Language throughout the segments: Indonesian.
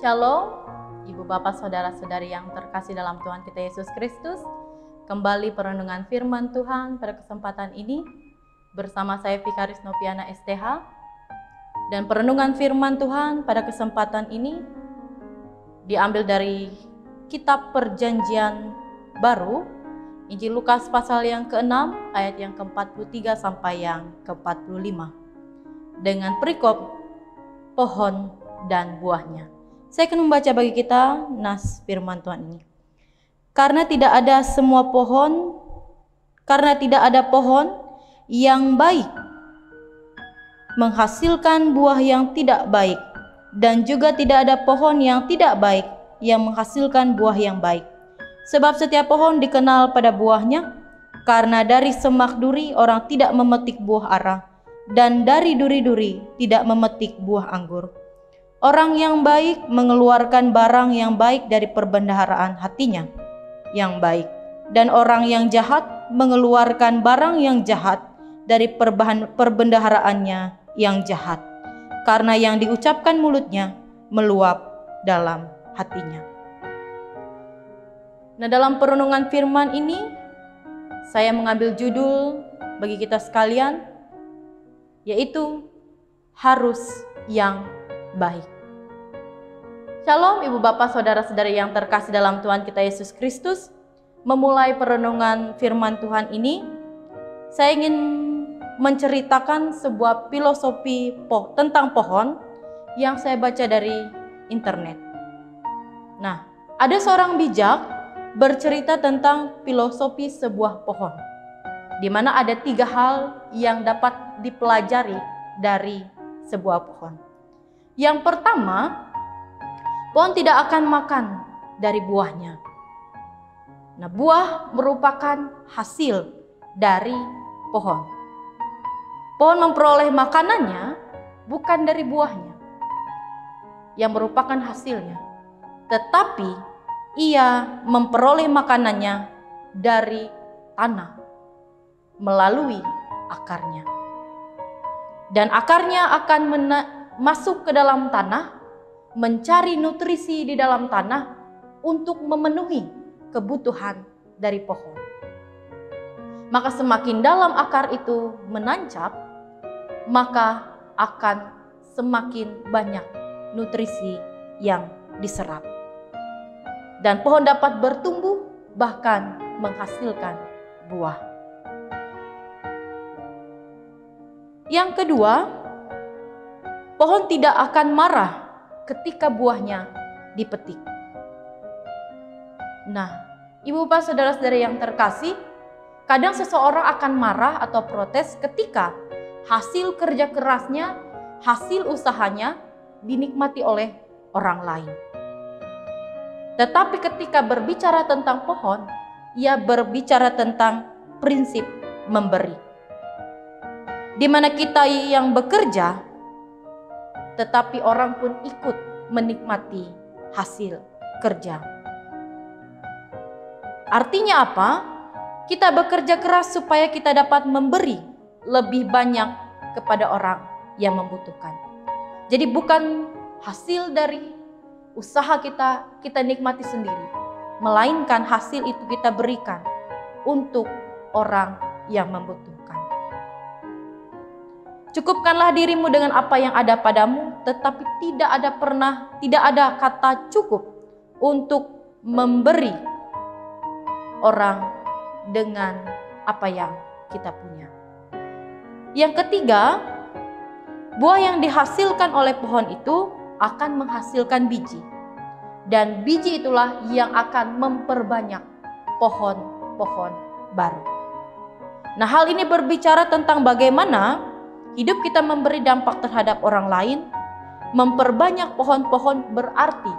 Shalom, Ibu Bapak Saudara-saudari yang terkasih dalam Tuhan kita Yesus Kristus. Kembali perenungan firman Tuhan pada kesempatan ini bersama saya Vikaris Nopiana STH. Dan perenungan firman Tuhan pada kesempatan ini diambil dari kitab Perjanjian Baru, Injil Lukas pasal yang ke-6 ayat yang ke-43 sampai yang ke-45 dengan perikop pohon dan buahnya. Saya akan membaca bagi kita nas firman Tuhan ini. Karena tidak ada pohon yang baik menghasilkan buah yang tidak baik, dan juga tidak ada pohon yang tidak baik yang menghasilkan buah yang baik. Sebab setiap pohon dikenal pada buahnya, karena dari semak duri orang tidak memetik buah ara, dan dari duri-duri tidak memetik buah anggur. Orang yang baik mengeluarkan barang yang baik dari perbendaharaan hatinya yang baik, dan orang yang jahat mengeluarkan barang yang jahat dari perbendaharaannya yang jahat, karena yang diucapkan mulutnya meluap dalam hatinya. Nah, dalam perenungan firman ini saya mengambil judul bagi kita sekalian, yaitu harus yang baik. Shalom Ibu Bapak Saudara-saudari yang terkasih dalam Tuhan kita Yesus Kristus. Memulai perenungan firman Tuhan ini, saya ingin menceritakan sebuah filosofi tentang pohon yang saya baca dari internet. Nah, ada seorang bijak bercerita tentang filosofi sebuah pohon, di mana ada 3 hal yang dapat dipelajari dari sebuah pohon. Yang pertama, pohon tidak akan makan dari buahnya. Nah, buah merupakan hasil dari pohon. Pohon memperoleh makanannya bukan dari buahnya yang merupakan hasilnya, tetapi ia memperoleh makanannya dari tanah melalui akarnya. Dan akarnya akan masuk ke dalam tanah, mencari nutrisi di dalam tanah untuk memenuhi kebutuhan dari pohon. Maka semakin dalam akar itu menancap, maka akan semakin banyak nutrisi yang diserap. Dan pohon dapat bertumbuh bahkan menghasilkan buah. Yang kedua, pohon tidak akan marah ketika buahnya dipetik. Nah, Ibu Bapak Saudara-saudari yang terkasih, kadang seseorang akan marah atau protes ketika hasil kerja kerasnya, hasil usahanya dinikmati oleh orang lain. Tetapi ketika berbicara tentang pohon, ia berbicara tentang prinsip memberi. Di mana kita yang bekerja, tetapi orang pun ikut menikmati hasil kerja. Artinya apa? Kita bekerja keras supaya kita dapat memberi lebih banyak kepada orang yang membutuhkan. Jadi bukan hasil dari usaha kita nikmati sendiri, melainkan hasil itu kita berikan untuk orang yang membutuhkan. Cukupkanlah dirimu dengan apa yang ada padamu, tetapi tidak ada kata cukup untuk memberi orang dengan apa yang kita punya. Yang ketiga, buah yang dihasilkan oleh pohon itu akan menghasilkan biji, dan biji itulah yang akan memperbanyak pohon-pohon baru. Nah, hal ini berbicara tentang bagaimana hidup kita memberi dampak terhadap orang lain. Memperbanyak pohon-pohon berarti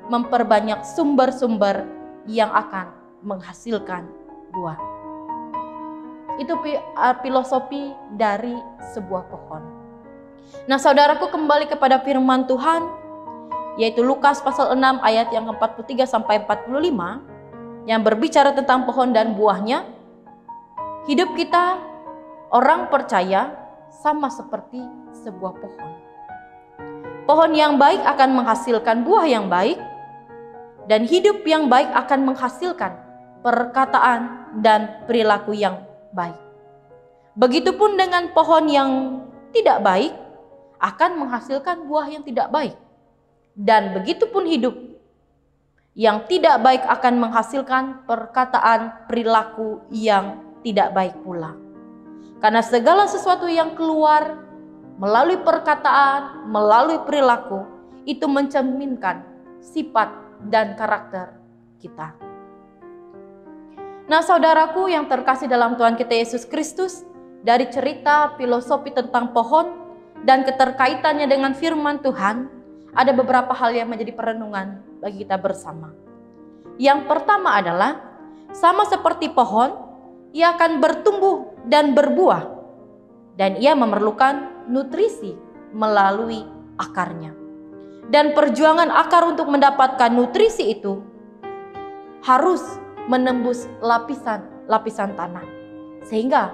memperbanyak sumber-sumber yang akan menghasilkan buah. Itu filosofi dari sebuah pohon. Nah, saudaraku, kembali kepada firman Tuhan, yaitu Lukas pasal 6 ayat yang ke-43 sampai 45 yang berbicara tentang pohon dan buahnya. Hidup kita orang percaya sama seperti sebuah pohon. pohon yang baik akan menghasilkan buah yang baik, dan hidup yang baik akan menghasilkan perkataan dan perilaku yang baik. Begitupun dengan pohon yang tidak baik akan menghasilkan buah yang tidak baik. Dan begitupun hidup yang tidak baik akan menghasilkan perkataan perilaku yang tidak baik pula. Karena segala sesuatu yang keluar melalui perkataan, melalui perilaku, itu mencerminkan sifat dan karakter kita. Nah, saudaraku yang terkasih dalam Tuhan kita Yesus Kristus, dari cerita filosofi tentang pohon dan keterkaitannya dengan firman Tuhan, ada beberapa hal yang menjadi perenungan bagi kita bersama. Yang pertama adalah, sama seperti pohon, ia akan bertumbuh dan berbuah, dan ia memerlukan nutrisi melalui akarnya. Dan perjuangan akar untuk mendapatkan nutrisi itu harus menembus lapisan tanah, sehingga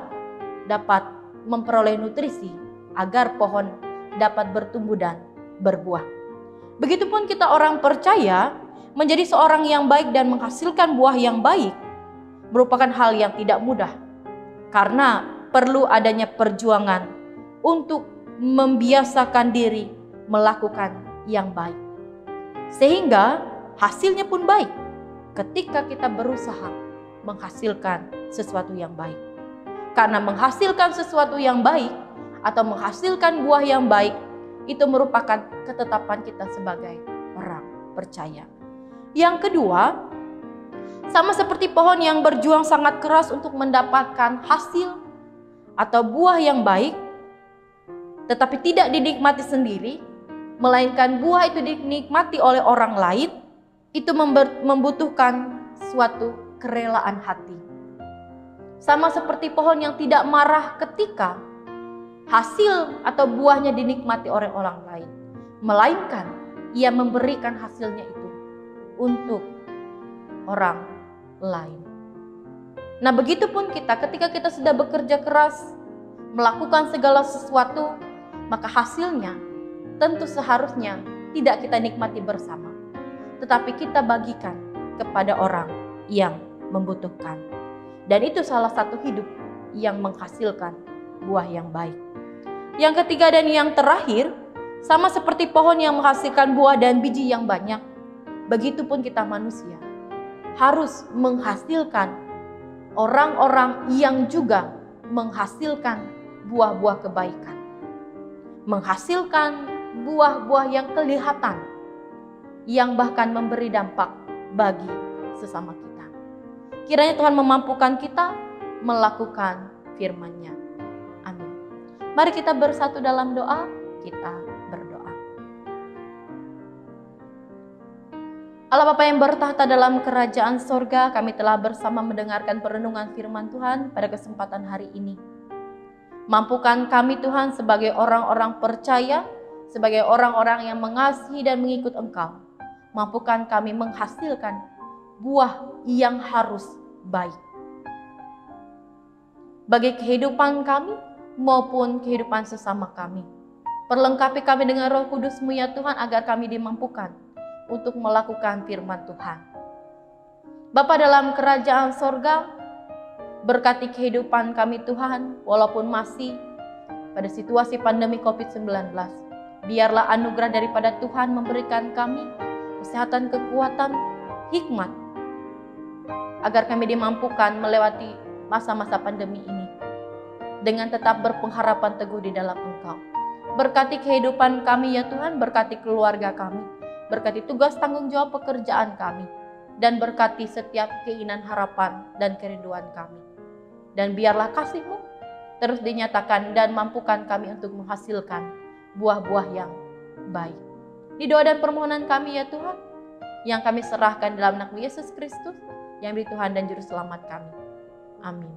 dapat memperoleh nutrisi agar pohon dapat bertumbuh dan berbuah. Begitupun kita orang percaya, menjadi seorang yang baik dan menghasilkan buah yang baik merupakan hal yang tidak mudah, karena perlu adanya perjuangan untuk membiasakan diri melakukan yang baik, sehingga hasilnya pun baik ketika kita berusaha menghasilkan sesuatu yang baik. Karena menghasilkan sesuatu yang baik atau menghasilkan buah yang baik itu merupakan ketetapan kita sebagai orang percaya. Yang kedua, sama seperti pohon yang berjuang sangat keras untuk mendapatkan hasil atau buah yang baik, tetapi tidak dinikmati sendiri, melainkan buah itu dinikmati oleh orang lain, itu membutuhkan suatu kerelaan hati. Sama seperti pohon yang tidak marah ketika hasil atau buahnya dinikmati oleh orang lain, melainkan ia memberikan hasilnya itu untuk orang lain. Nah, begitupun kita, ketika kita sudah bekerja keras, melakukan segala sesuatu, maka hasilnya tentu seharusnya tidak kita nikmati bersama, tetapi kita bagikan kepada orang yang membutuhkan. Dan itu salah satu hidup yang menghasilkan buah yang baik. Yang ketiga dan yang terakhir, sama seperti pohon yang menghasilkan buah dan biji yang banyak, begitupun kita manusia harus menghasilkan orang-orang yang juga menghasilkan buah-buah kebaikan, menghasilkan buah-buah yang kelihatan, yang bahkan memberi dampak bagi sesama kita. Kiranya Tuhan memampukan kita melakukan firman-Nya. Amin. Mari kita bersatu dalam doa, kita berdoa. Allah Bapa yang bertahta dalam kerajaan sorga, kami telah bersama mendengarkan perenungan firman Tuhan pada kesempatan hari ini. Mampukan kami Tuhan sebagai orang-orang percaya, sebagai orang-orang yang mengasihi dan mengikut Engkau. Mampukan kami menghasilkan buah yang harus baik bagi kehidupan kami maupun kehidupan sesama kami. Perlengkapi kami dengan Roh Kudus-Mu ya Tuhan, agar kami dimampukan untuk melakukan firman Tuhan. Bapa dalam kerajaan sorga, berkati kehidupan kami Tuhan, walaupun masih pada situasi pandemi COVID-19. Biarlah anugerah daripada Tuhan memberikan kami kesehatan, kekuatan, hikmat, agar kami dimampukan melewati masa-masa pandemi ini dengan tetap berpengharapan teguh di dalam Engkau. Berkati kehidupan kami ya Tuhan, berkati keluarga kami, berkati tugas tanggung jawab pekerjaan kami, dan berkati setiap keinginan, harapan, dan kerinduan kami. Dan biarlah kasih-Mu terus dinyatakan dan mampukan kami untuk menghasilkan buah-buah yang baik. Di doa dan permohonan kami ya Tuhan, yang kami serahkan dalam nama Yesus Kristus, yang menjadi Tuhan dan Juru Selamat kami. Amin.